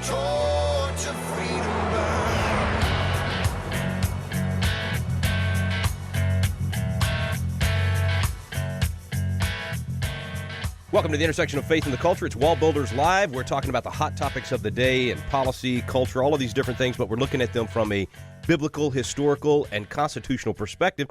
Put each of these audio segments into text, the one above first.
torch of freedom burn. Welcome to the intersection of faith and the culture. It's WallBuilders Live. We're talking about the hot topics of the day and policy, culture, all of these different things, but we're looking at them from a biblical, historical, and constitutional perspective.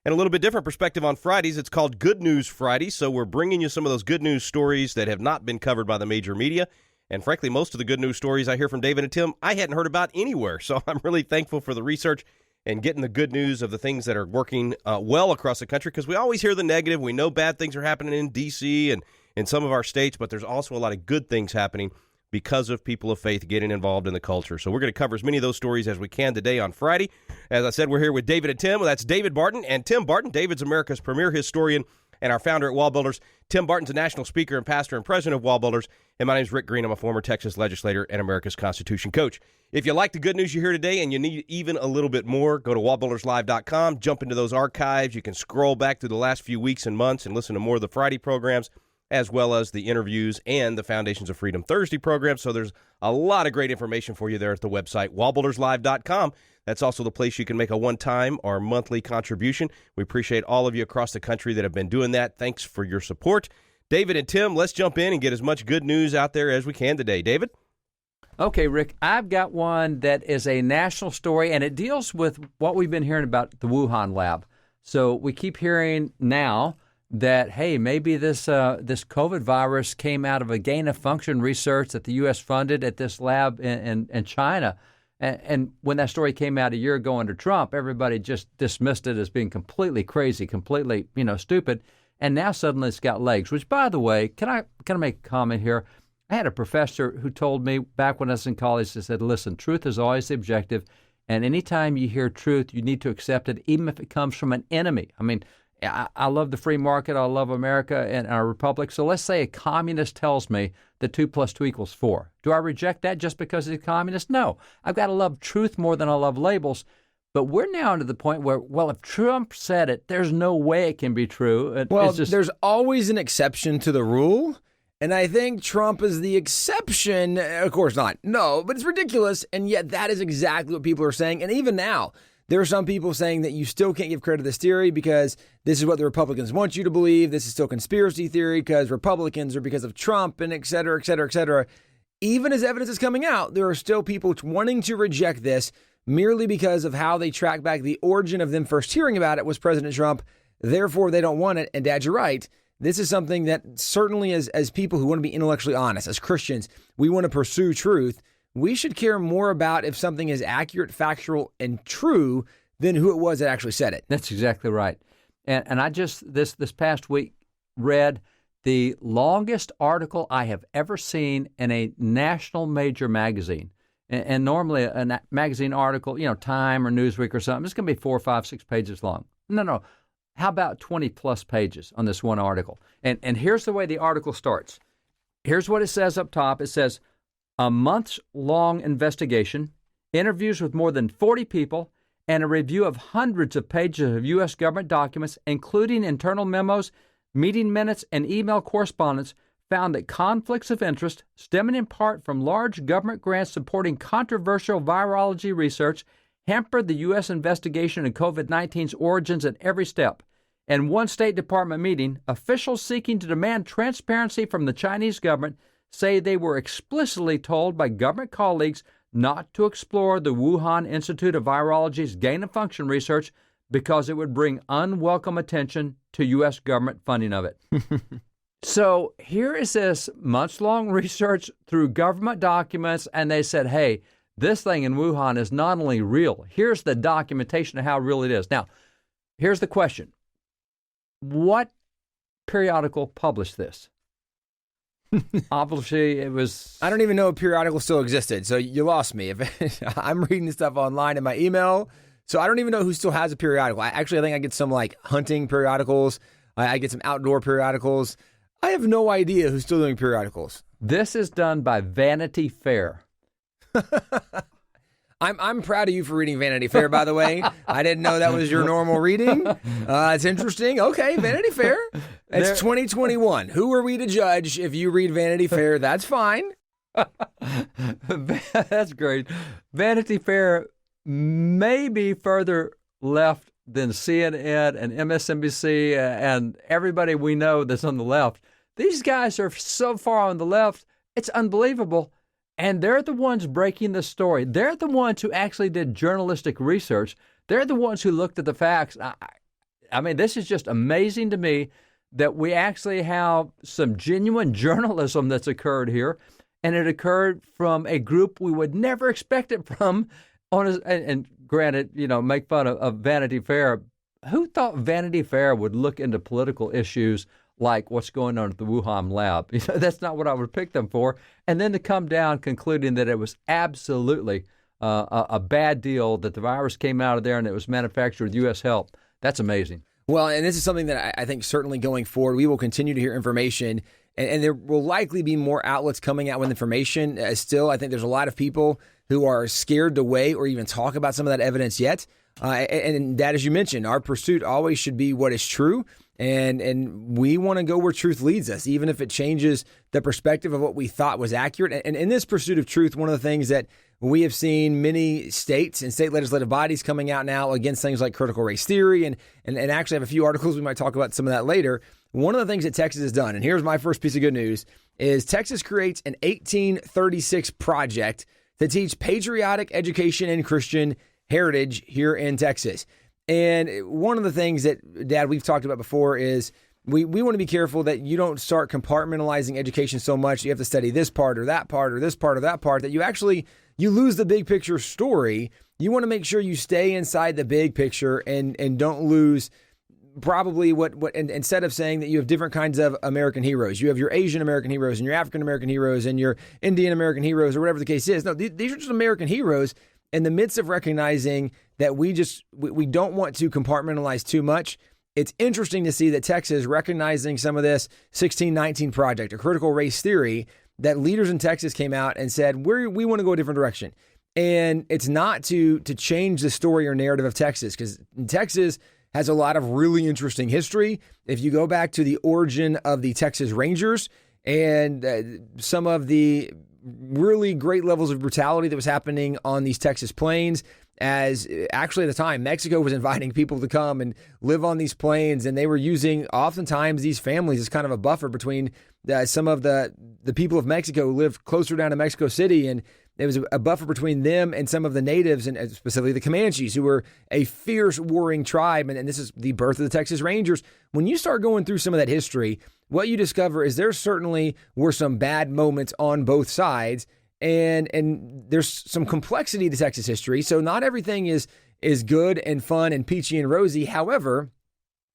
And a little bit different perspective on Fridays. It's called Good News Friday, so we're bringing you some of those good news stories that have not been covered by the major media. And frankly, most of the good news stories I hear from David and Tim, I hadn't heard about anywhere. So I'm really thankful for the research and getting the good news of the things that are working well across the country, because we always hear the negative. We know bad things are happening in D.C. and in some of our states, but there's also a lot of good things happening because of people of faith getting involved in the culture. So we're going to cover as many of those stories as we can today on Friday. As I said, we're here with David and Tim. That's David Barton and Tim Barton. David's America's premier historian and our founder at WallBuilders. Tim Barton's a national speaker and pastor and president of WallBuilders. And my name is Rick Green. I'm a former Texas legislator and America's Constitution coach. If you like the good news you hear today and you need even a little bit more, go to wallbuilderslive.com, jump into those archives. You can scroll back through the last few weeks and months and listen to more of the Friday programs, as well as the interviews and the Foundations of Freedom Thursday program. So there's a lot of great information for you there at the website, wallbuilderslive.com. That's also the place you can make a one-time or monthly contribution. We appreciate all of you across the country that have been doing that. Thanks for your support. David and Tim, let's jump in and get as much good news out there as we can today. David? Okay, Rick, I've got one that is a national story, and it deals with what we've been hearing about the Wuhan Lab. So we keep hearing now that, hey, maybe this COVID virus came out of a gain-of-function research that the U.S. funded at this lab in China. And when that story came out a year ago under Trump, everybody just dismissed it as being completely crazy, completely, stupid. And now suddenly it's got legs, which, by the way, can I make a comment here? I had a professor who told me back when I was in college, he said, listen, truth is always objective. And anytime you hear truth, you need to accept it, even if it comes from an enemy. I mean, I love the free market. I love America and our republic. So let's say a communist tells me that 2 + 2 = 4. Do I reject that just because he's a communist? No. I've got to love truth more than I love labels. But we're now to the point where, well, if Trump said it, there's no way it can be true. There's always an exception to the rule. And I think Trump is the exception. Of course not. No, but it's ridiculous. And yet that is exactly what people are saying. And even now, there are some people saying that you still can't give credit to this theory because this is what the Republicans want you to believe. This is still conspiracy theory because Republicans or because of Trump and et cetera, et cetera, et cetera. Even as evidence is coming out, there are still people wanting to reject this merely because of how they track back the origin of them first hearing about it was President Trump. Therefore, they don't want it. And Dad, you're right. This is something that certainly as people who want to be intellectually honest, as Christians, we want to pursue truth. We should care more about if something is accurate, factual, and true than who it was that actually said it. That's exactly right. And I just, this past week, read the longest article I have ever seen in a national major magazine. And normally a magazine article, Time or Newsweek or something, it's going to be 4, 5, 6 pages long. No. How about 20-plus pages on this one article? And here's the way the article starts. Here's what it says up top. It says, a months-long investigation, interviews with more than 40 people, and a review of hundreds of pages of U.S. government documents, including internal memos, meeting minutes, and email correspondence, found that conflicts of interest stemming in part from large government grants supporting controversial virology research hampered the U.S. investigation of COVID-19's origins at every step. In one State Department meeting, officials seeking to demand transparency from the Chinese government say they were explicitly told by government colleagues not to explore the Wuhan Institute of Virology's gain-of-function research because it would bring unwelcome attention to U.S. government funding of it. So here is this months-long research through government documents, and they said, hey, this thing in Wuhan is not only real, here's the documentation of how real it is. Now, here's the question. What periodical published this? Obviously, it was... I don't even know if periodical still existed, so you lost me. I'm reading this stuff online in my email, so I don't even know who still has a periodical. I think I get some hunting periodicals. I get some outdoor periodicals. I have no idea who's still doing periodicals. This is done by Vanity Fair. I'm proud of you for reading Vanity Fair, by the way. I didn't know that was your normal reading. It's interesting. Okay, Vanity Fair. It's 2021. Who are we to judge if you read Vanity Fair? That's fine. That's great. Vanity Fair may be further left than CNN and MSNBC and everybody we know that's on the left. These guys are so far on the left, it's unbelievable. And they're the ones breaking the story. They're the ones who actually did journalistic research. They're the ones who looked at the facts. I mean, this is just amazing to me that we actually have some genuine journalism that's occurred here. And it occurred from a group we would never expect it from. And granted, make fun of Vanity Fair. Who thought Vanity Fair would look into political issues like what's going on at the Wuhan Lab? That's not what I would pick them for. And then to come down concluding that it was absolutely a bad deal, that the virus came out of there and it was manufactured with U.S. help. That's amazing. Well, and this is something that I think certainly going forward, we will continue to hear information, and there will likely be more outlets coming out with information. Still, I think there's a lot of people who are scared to weigh or even talk about some of that evidence yet. And that, as you mentioned, our pursuit always should be what is true. And we want to go where truth leads us, even if it changes the perspective of what we thought was accurate. And in this pursuit of truth, one of the things that we have seen many states and state legislative bodies coming out now against things like critical race theory, and actually have a few articles. We might talk about some of that later. One of the things that Texas has done, and here's my first piece of good news, is Texas creates an 1836 project to teach patriotic education and Christian heritage here in Texas. And one of the things that, Dad, we've talked about before is we want to be careful that you don't start compartmentalizing education so much. You have to study this part or that part or this part or that part, that you lose the big picture story. You want to make sure you stay inside the big picture and don't lose probably and instead of saying that you have different kinds of American heroes, you have your Asian American heroes and your African American heroes and your Indian American heroes or whatever the case is. No, these are just American heroes. In the midst of recognizing that we don't want to compartmentalize too much, it's interesting to see that Texas recognizing some of this 1619 project, a critical race theory, that leaders in Texas came out and said, we want to go a different direction. And it's not to change the story or narrative of Texas, because Texas has a lot of really interesting history. If you go back to the origin of the Texas Rangers and some of the really great levels of brutality that was happening on these Texas plains, as actually at the time, Mexico was inviting people to come and live on these plains, and they were using oftentimes these families as kind of a buffer between some of the people of Mexico who lived closer down to Mexico City, and there was a buffer between them and some of the natives, and specifically the Comanches, who were a fierce warring tribe, and this is the birth of the Texas Rangers. When you start going through some of that history, what you discover is there certainly were some bad moments on both sides, and there's some complexity to Texas history. So not everything is good and fun and peachy and rosy. However,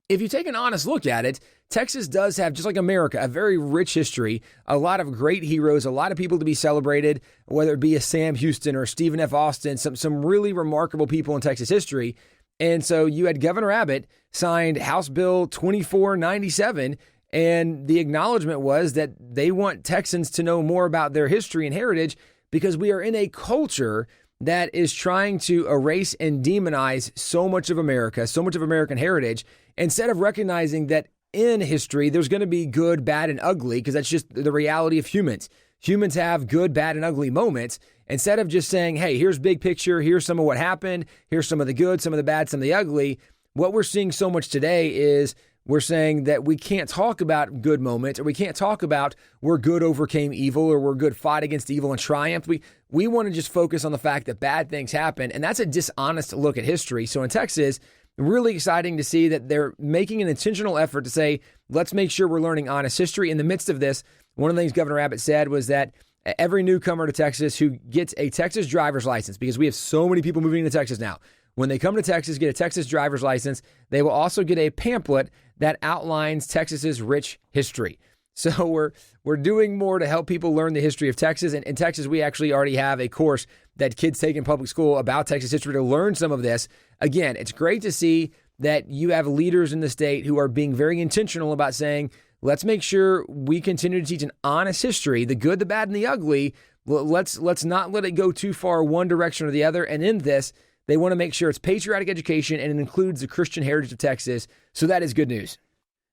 if you take an honest look at it, Texas does have, just like America, a very rich history, a lot of great heroes, a lot of people to be celebrated, whether it be a Sam Houston or Stephen F. Austin, some really remarkable people in Texas history. And so you had Governor Abbott signed House Bill 2497, and the acknowledgement was that they want Texans to know more about their history and heritage, because we are in a culture that is trying to erase and demonize so much of America, so much of American heritage, instead of recognizing that in history there's going to be good, bad, and ugly, because that's just the reality of humans. Humans have good, bad, and ugly moments. Instead of just saying, hey, here's big picture, here's some of what happened, here's some of the good, some of the bad, some of the ugly, what we're seeing so much today is we're saying that we can't talk about good moments, or we can't talk about where good overcame evil, or where good fought against evil and triumphed. We want to just focus on the fact that bad things happen, and that's a dishonest look at history. So in Texas, really exciting to see that they're making an intentional effort to say, let's make sure we're learning honest history. In the midst of this, one of the things Governor Abbott said was that every newcomer to Texas who gets a Texas driver's license, because we have so many people moving to Texas now, when they come to Texas, get a Texas driver's license, they will also get a pamphlet that outlines Texas's rich history. So we're doing more to help people learn the history of Texas. And in Texas, we actually already have a course that kids take in public school about Texas history to learn some of this. Again, it's great to see that you have leaders in the state who are being very intentional about saying, let's make sure we continue to teach an honest history, the good, the bad, and the ugly. Let's not let it go too far one direction or the other. And in this, they want to make sure it's patriotic education, and it includes the Christian heritage of Texas. So that is good news.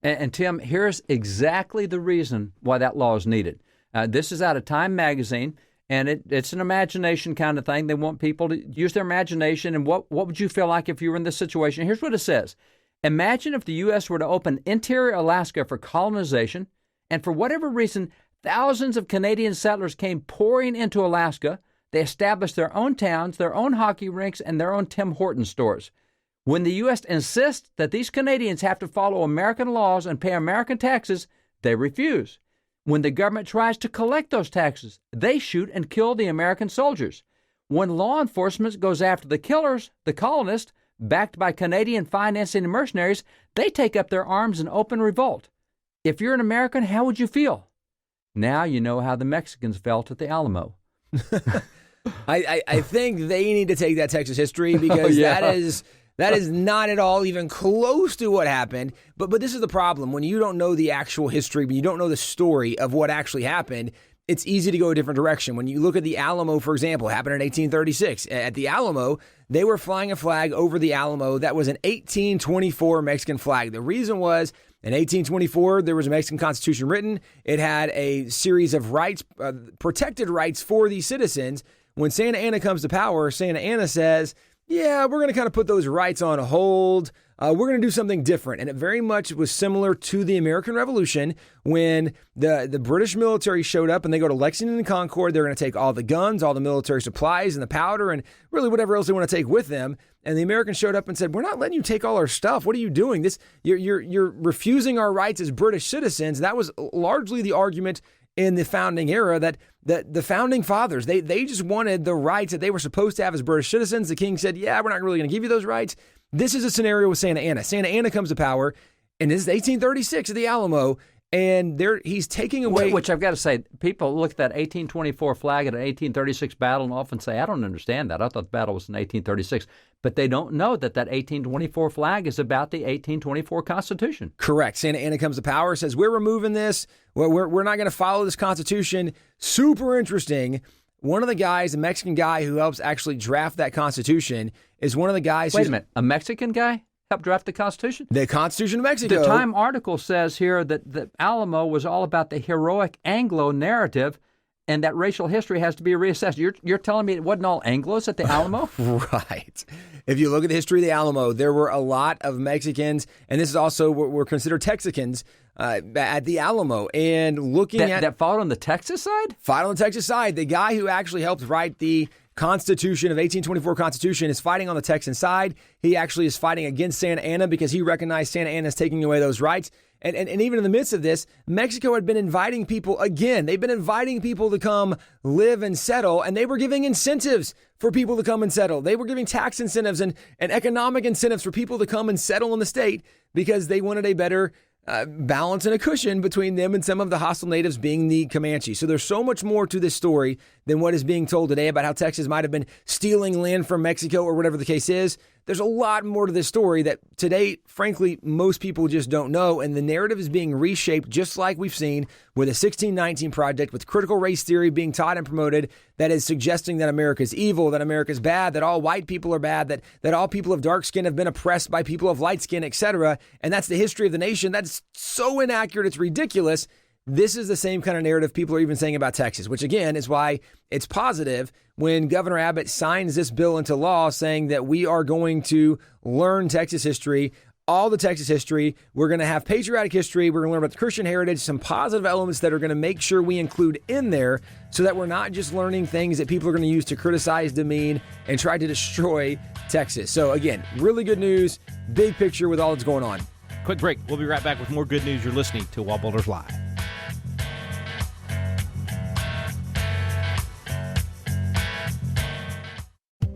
And Tim, here's exactly the reason why that law is needed. This is out of Time magazine. And it's an imagination kind of thing. They want people to use their imagination. And what would you feel like if you were in this situation? Here's what it says. Imagine if the U.S. were to open interior Alaska for colonization, and for whatever reason, thousands of Canadian settlers came pouring into Alaska. They established their own towns, their own hockey rinks, and their own Tim Hortons stores. When the U.S. insists that these Canadians have to follow American laws and pay American taxes, they refuse. When the government tries to collect those taxes, they shoot and kill the American soldiers. When law enforcement goes after the killers, the colonists, backed by Canadian financing and mercenaries, they take up their arms in open revolt. If you're an American, how would you feel? Now you know how the Mexicans felt at the Alamo. I think they need to take that Texas history because that is not at all even close to what happened. But this is the problem. When you don't know the actual history, but you don't know the story of what actually happened, it's easy to go a different direction. When you look at the Alamo, for example, happened in 1836. At the Alamo, they were flying a flag over the Alamo that was an 1824 Mexican flag. The reason was, in 1824, there was a Mexican Constitution written. It had a series of rights, protected rights for these citizens. When Santa Anna comes to power, Santa Anna says, yeah, we're going to kind of put those rights on hold. We're going to do something different. And it very much was similar to the American Revolution when the British military showed up and they go to Lexington and Concord. They're going to take all the guns, all the military supplies and the powder and really whatever else they want to take with them. And the Americans showed up and said, we're not letting you take all our stuff. What are you doing? You're refusing our rights as British citizens. That was largely the argument in the founding era that the founding fathers, they just wanted the rights that they were supposed to have as British citizens. The king said, yeah, we're not really going to give you those rights. This is a scenario with Santa Anna. Santa Anna comes to power, and this is 1836 at the Alamo, and he's taking away... Which I've got to say, people look at that 1824 flag at an 1836 battle and often say, I don't understand that. I thought the battle was in 1836. But they don't know that 1824 flag is about the 1824 Constitution. Correct. Santa Anna comes to power, says, we're removing this. We're not going to follow this Constitution. Super interesting. One of the guys, a Mexican guy who helps actually draft that Constitution, is one of the guys Wait a minute. A Mexican guy helped draft the Constitution? The Constitution of Mexico. The Time article says here that the Alamo was all about the heroic Anglo narrative and that racial history has to be reassessed. You're telling me it wasn't all Anglos at the Alamo? Right. If you look at the history of the Alamo, there were a lot of Mexicans, and this is also what were considered Texicans at the Alamo. And looking at... That fought on the Texas side? Fought on the Texas side. The guy who actually helped write the Constitution of 1824 Constitution is fighting on the Texan side. He actually is fighting against Santa Anna because he recognized Santa Anna is taking away those rights. And even in the midst of this, Mexico had been inviting people again. They've been inviting people to come live and settle, and they were giving incentives for people to come and settle. They were giving tax incentives and economic incentives for people to come and settle in the state because they wanted a better balance and a cushion between them and some of the hostile natives being the Comanche. So there's so much more to this story than what is being told today about how Texas might have been stealing land from Mexico or whatever the case is. There's a lot more to this story that today, frankly, most people just don't know. And the narrative is being reshaped just like we've seen with the 1619 Project, with critical race theory being taught and promoted that is suggesting that America's evil, that America's bad, that all white people are bad, that all people of dark skin have been oppressed by people of light skin, etc. And that's the history of the nation. That's so inaccurate, it's ridiculous. This is the same kind of narrative people are even saying about Texas, which again is why it's positive when Governor Abbott signs this bill into law saying that we are going to learn Texas history, all the Texas history. We're going to have patriotic history. We're going to learn about the Christian heritage, some positive elements that are going to make sure we include in there so that we're not just learning things that people are going to use to criticize, demean, and try to destroy Texas. So again, really good news, big picture with all that's going on. Quick break. We'll be right back with more good news. You're listening to WallBuilders Live.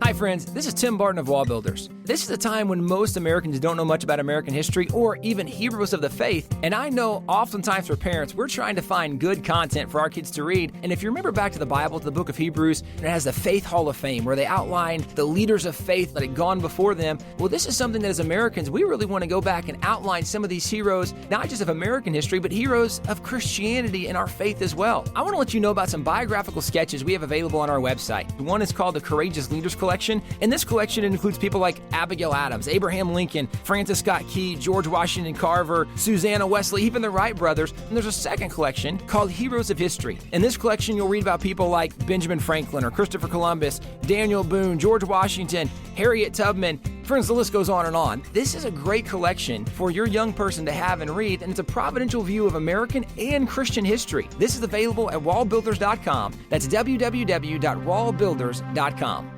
Hi friends, this is Tim Barton of WallBuilders. This is a time when most Americans don't know much about American history or even heroes of the faith, and I know oftentimes for parents, we're trying to find good content for our kids to read, and if you remember back to the Bible, to the book of Hebrews, it has the Faith Hall of Fame, where they outlined the leaders of faith that had gone before them. Well, this is something that as Americans, we really want to go back and outline some of these heroes, not just of American history, but heroes of Christianity and our faith as well. I want to let you know about some biographical sketches we have available on our website. One is called the Courageous Leaders Collection, collection. In this collection, it includes people like Abigail Adams, Abraham Lincoln, Francis Scott Key, George Washington Carver, Susanna Wesley, even the Wright brothers. And there's a second collection called Heroes of History. In this collection, you'll read about people like Benjamin Franklin or Christopher Columbus, Daniel Boone, George Washington, Harriet Tubman. Friends, the list goes on and on. This is a great collection for your young person to have and read, and it's a providential view of American and Christian history. This is available at WallBuilders.com. That's www.wallbuilders.com.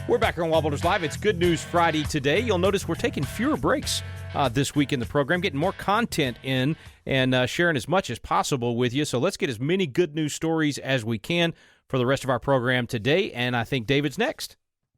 We're back here on WallBuilders Live. It's Good News Friday today. You'll notice we're taking fewer breaks this week in the program, getting more content in and sharing as much as possible with you. So let's get as many good news stories as we can for the rest of our program today, and I think David's next.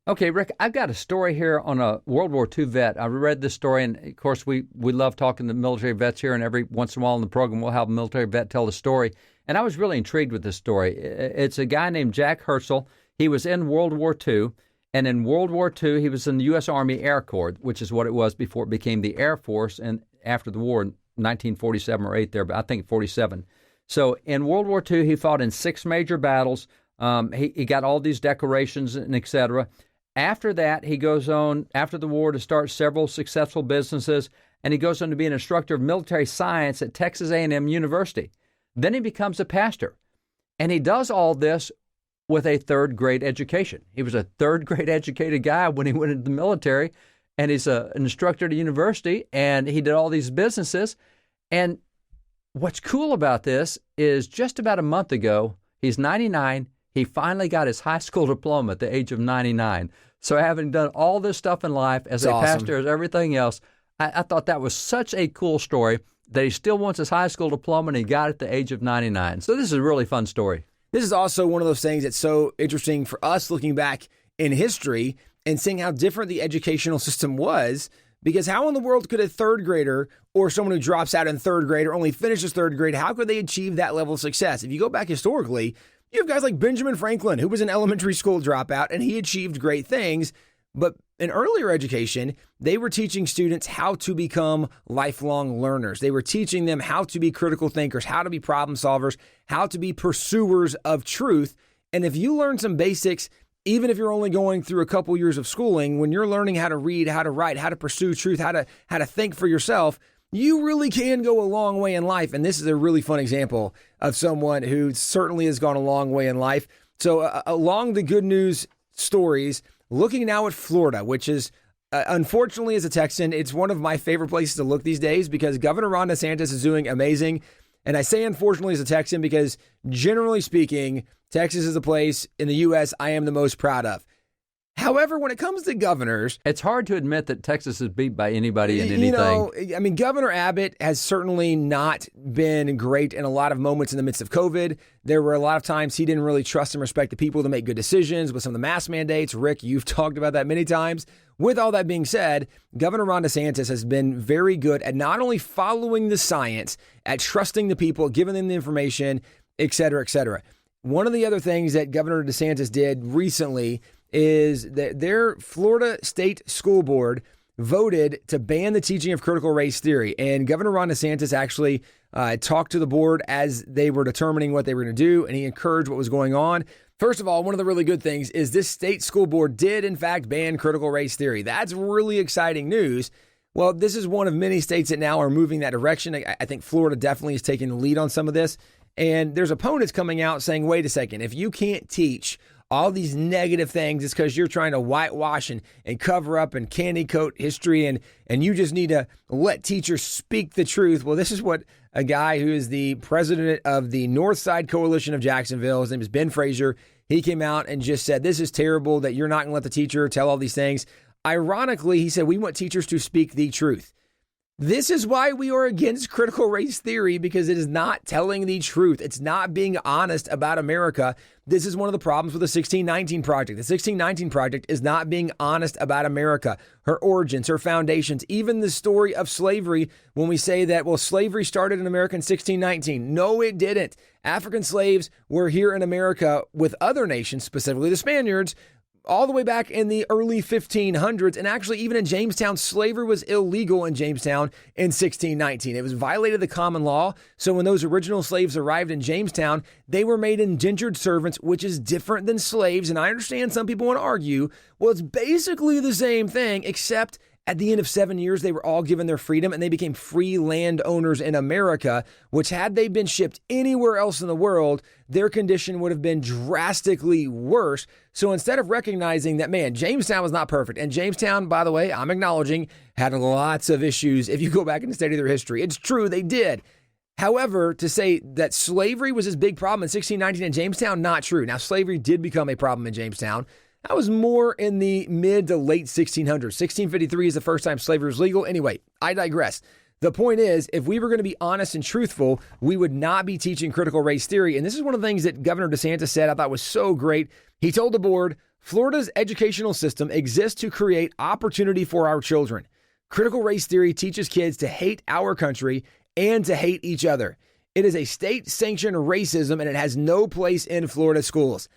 Okay, Rick, I've got a story here on a World War II vet. I read this story, and of course, we love talking to military vets here, and every once in a while in the program, we'll have a military vet tell the story. And I was really intrigued with this story. It's a guy named Jack Herschel. He was in World War II, and in World War II, he was in the U.S. Army Air Corps, which is what it was before it became the Air Force, and after the war in 1947 or 8 there, but I think 47. So in World War II, he fought in 6 major battles. He got all these decorations and et cetera. After that, he goes on, after the war, to start several successful businesses, and he goes on to be an instructor of military science at Texas A&M University. Then he becomes a pastor, and he does all this with a third-grade education. He was a third-grade educated guy when he went into the military, and he's an instructor at a university, and he did all these businesses. And what's cool about this is just about a month ago, he's 99, he finally got his high school diploma at the age of 99. So having done all this stuff in life as pastor, as everything else, I thought that was such a cool story that he still wants his high school diploma, and he got it at the age of 99. So this is a really fun story. This is also one of those things that's so interesting for us looking back in history and seeing how different the educational system was, because how in the world could a third grader or someone who drops out in third grade or only finishes third grade, how could they achieve that level of success? If you go back historically, you have guys like Benjamin Franklin, who was an elementary school dropout, and he achieved great things. But in earlier education, they were teaching students how to become lifelong learners. They were teaching them how to be critical thinkers, how to be problem solvers, how to be pursuers of truth. And if you learn some basics, even if you're only going through a couple years of schooling, when you're learning how to read, how to write, how to pursue truth, how to think for yourself, you really can go a long way in life. And this is a really fun example of someone who certainly has gone a long way in life. So along the good news stories, looking now at Florida, which is, unfortunately, as a Texan, it's one of my favorite places to look these days because Governor Ron DeSantis is doing amazing. And I say unfortunately as a Texan because generally speaking, Texas is the place in the U.S. I am the most proud of. However, when it comes to governors, it's hard to admit that Texas is beat by anybody in anything. You know, I mean, Governor Abbott has certainly not been great in a lot of moments in the midst of COVID. There were a lot of times he didn't really trust and respect the people to make good decisions with some of the mask mandates. Rick, you've talked about that many times. With all that being said, Governor Ron DeSantis has been very good at not only following the science, at trusting the people, giving them the information, et cetera, et cetera. One of the other things that Governor DeSantis did recently is that their Florida State School Board voted to ban the teaching of critical race theory. And Governor Ron DeSantis actually talked to the board as they were determining what they were going to do, and he encouraged what was going on. First of all, one of the really good things is this state school board did, in fact, ban critical race theory. That's really exciting news. Well, this is one of many states that now are moving that direction. I think Florida definitely is taking the lead on some of this. And there's opponents coming out saying, wait a second, if you can't teach all these negative things, it's because you're trying to whitewash and cover up and candy coat history, and you just need to let teachers speak the truth. Well, this is what a guy who is the president of the North Side Coalition of Jacksonville, his name is Ben Frazier, he came out and just said, this is terrible that you're not going to let the teacher tell all these things. Ironically, he said, we want teachers to speak the truth. This is why we are against critical race theory, because it is not telling the truth. It's not being honest about America. This is one of the problems with the 1619 Project. The 1619 Project is not being honest about America, her origins, her foundations, even the story of slavery. When we say that, well, slavery started in America in 1619. No, it didn't. African slaves were here in America with other nations, specifically the Spaniards, all the way back in the early 1500s. And actually, even in Jamestown, slavery was illegal in Jamestown in 1619. It was violated the common law. So when those original slaves arrived in Jamestown, they were made indentured servants, which is different than slaves. And I understand some people want to argue, well, it's basically the same thing, except at the end of 7 years, they were all given their freedom and they became free landowners in America, which had they been shipped anywhere else in the world, their condition would have been drastically worse. So instead of recognizing that, man, Jamestown was not perfect. And Jamestown, by the way, I'm acknowledging, had lots of issues. If you go back and study their history, it's true, they did. However, to say that slavery was this big problem in 1619 in Jamestown, not true. Now, slavery did become a problem in Jamestown. That was more in the mid to late 1600s. 1653 is the first time slavery was legal. Anyway, I digress. The point is, if we were going to be honest and truthful, we would not be teaching critical race theory. And this is one of the things that Governor DeSantis said I thought was so great. He told the board, Florida's educational system exists to create opportunity for our children. Critical race theory teaches kids to hate our country and to hate each other. It is a state-sanctioned racism, and it has no place in Florida schools.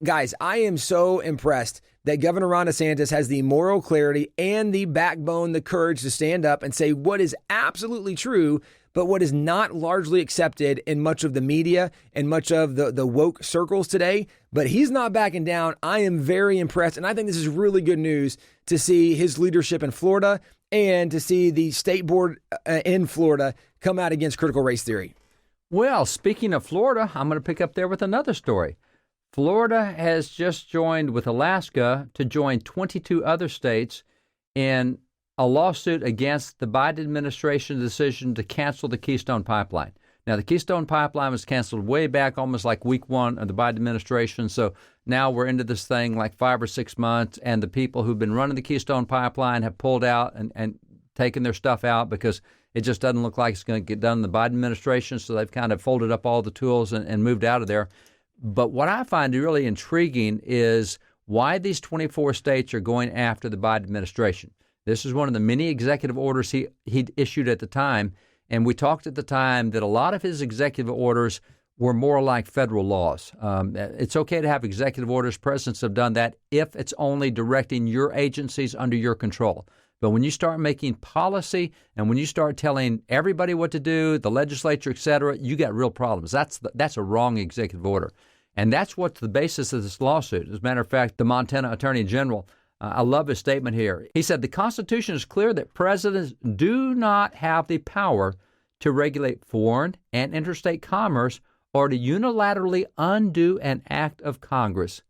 Guys, I am so impressed that Governor Ron DeSantis has the moral clarity and the backbone, the courage to stand up and say what is absolutely true, but what is not largely accepted in much of the media and much of the woke circles today. But he's not backing down. I am very impressed, and I think this is really good news to see his leadership in Florida and to see the state board in Florida come out against critical race theory. Well, speaking of Florida, I'm going to pick up there with another story. Florida has just joined with Alaska to join 22 other states in a lawsuit against the Biden administration's decision to cancel the Keystone Pipeline. Now, the Keystone Pipeline was canceled way back, almost like week one of the Biden administration. So now we're into this thing like 5 or 6 months, and the people who've been running the Keystone Pipeline have pulled out and taken their stuff out because it just doesn't look like it's going to get done in the Biden administration. So they've kind of folded up all the tools and moved out of there. But what I find really intriguing is why these 24 states are going after the Biden administration. This is one of the many executive orders he issued at the time. And we talked at the time that a lot of his executive orders were more like federal laws. It's okay to have executive orders. Presidents have done that if it's only directing your agencies under your control. But when you start making policy and when you start telling everybody what to do, the legislature, et cetera, you got real problems. That's a wrong executive order. And that's what's the basis of this lawsuit. As a matter of fact, the Montana Attorney General, I love his statement here. He said, the Constitution is clear that presidents do not have the power to regulate foreign and interstate commerce or to unilaterally undo an act of Congress.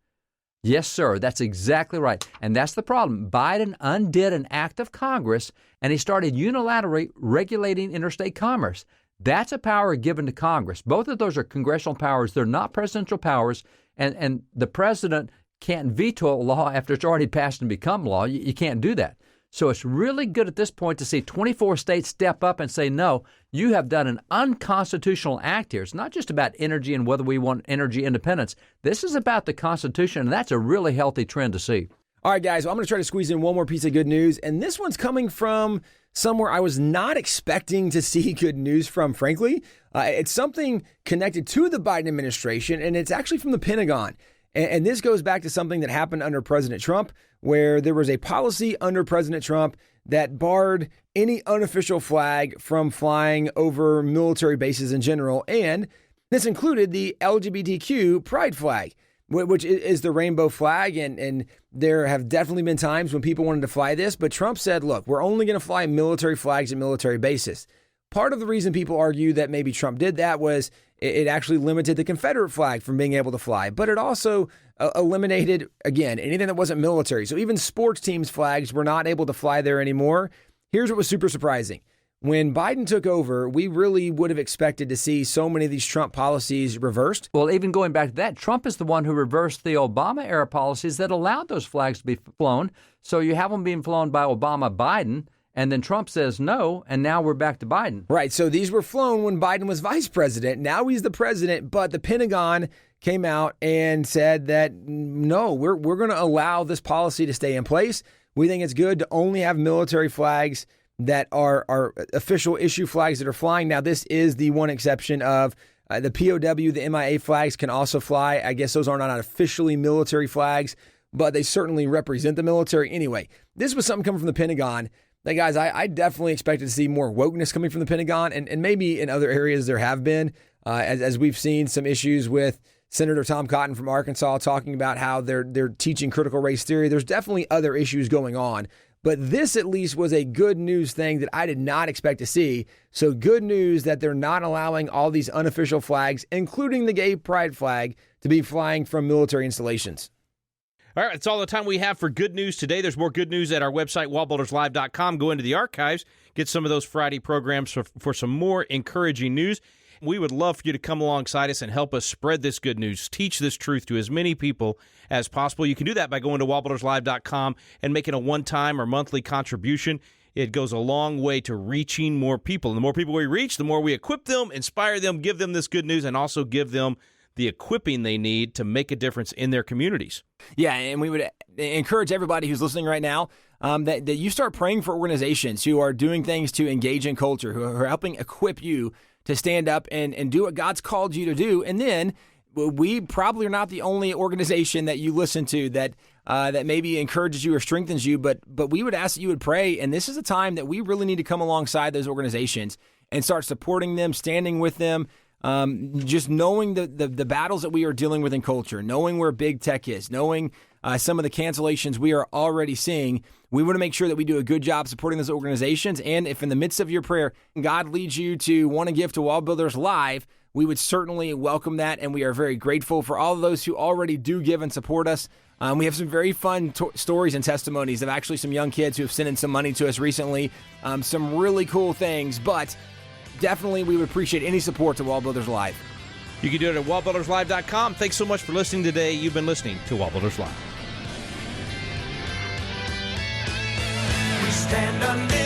Yes, sir, that's exactly right. And that's the problem. Biden undid an act of Congress, and he started unilaterally regulating interstate commerce. That's a power given to Congress. Both of those are congressional powers. They're not presidential powers, and the president can't veto a law after it's already passed and become law. You can't do that. So it's really good at this point to see 24 states step up and say, no, you have done an unconstitutional act here. It's not just about energy and whether we want energy independence. This is about the Constitution, and that's a really healthy trend to see. All right, guys, well, I'm going to try to squeeze in one more piece of good news, and this one's coming from somewhere I was not expecting to see good news from, frankly. It's something connected to the Biden administration, and it's actually from the Pentagon. And this goes back to something that happened under President Trump, where there was a policy under President Trump that barred any unofficial flag from flying over military bases in general. And this included the LGBTQ pride flag, which is the rainbow flag. And there have definitely been times when people wanted to fly this. But Trump said, look, we're only going to fly military flags at military bases. Part of the reason people argue that maybe Trump did that was it actually limited the Confederate flag from being able to fly, but it also eliminated, again, anything that wasn't military. So even sports teams' flags were not able to fly there anymore. Here's what was super surprising. When Biden took over, we really would have expected to see so many of these Trump policies reversed. Well, even going back to that, Trump is the one who reversed the Obama-era policies that allowed those flags to be flown. So you have them being flown by Obama, Biden, and then Trump says no, and now we're back to Biden. Right. So these were flown when Biden was vice president. Now he's the president, but the Pentagon came out and said that, no, we're going to allow this policy to stay in place. We think it's good to only have military flags that are official issue flags that are flying. Now, this is the one exception of the POW, the MIA flags can also fly. I guess those are not officially military flags. but they certainly represent the military. Anyway, this was something coming from the Pentagon. Like, guys, I definitely expected to see more wokeness coming from the Pentagon, and maybe in other areas there have been, as we've seen some issues with Senator Tom Cotton from Arkansas talking about how they're teaching critical race theory. There's definitely other issues going on, but this at least was a good news thing that I did not expect to see. So good news that they're not allowing all these unofficial flags, including the gay pride flag, to be flying from military installations. All right, that's all the time we have for good news today. There's more good news at our website, wallbuilderslive.com. Go into the archives, get some of those Friday programs for some more encouraging news. We would love for you to come alongside us and help us spread this good news, teach this truth to as many people as possible. You can do that by going to wallbuilderslive.com and making a one-time or monthly contribution. It goes a long way to reaching more people. And the more people we reach, the more we equip them, inspire them, give them this good news, and also give them the equipping they need to make a difference in their communities. Yeah, and we would encourage everybody who's listening right now that you start praying for organizations who are doing things to engage in culture, who are helping equip you to stand up and do what God's called you to do. And then we probably are not the only organization that you listen to that maybe encourages you or strengthens you, but we would ask that you would pray. And this is a time that we really need to come alongside those organizations and start supporting them, standing with them, just knowing the battles that we are dealing with in culture, knowing where big tech is, knowing some of the cancellations we are already seeing. We want to make sure that we do a good job supporting those organizations. And if in the midst of your prayer, God leads you to want to give to WallBuilders Live, we would certainly welcome that. And we are very grateful for all of those who already do give and support us. We have some very fun stories and testimonies of actually some young kids who have sent in some money to us recently. Some really cool things, but definitely we would appreciate any support to WallBuilders Live. You can do it at wallbuilderslive.com. Thanks so much for listening today. You've been listening to WallBuilders Live. We stand under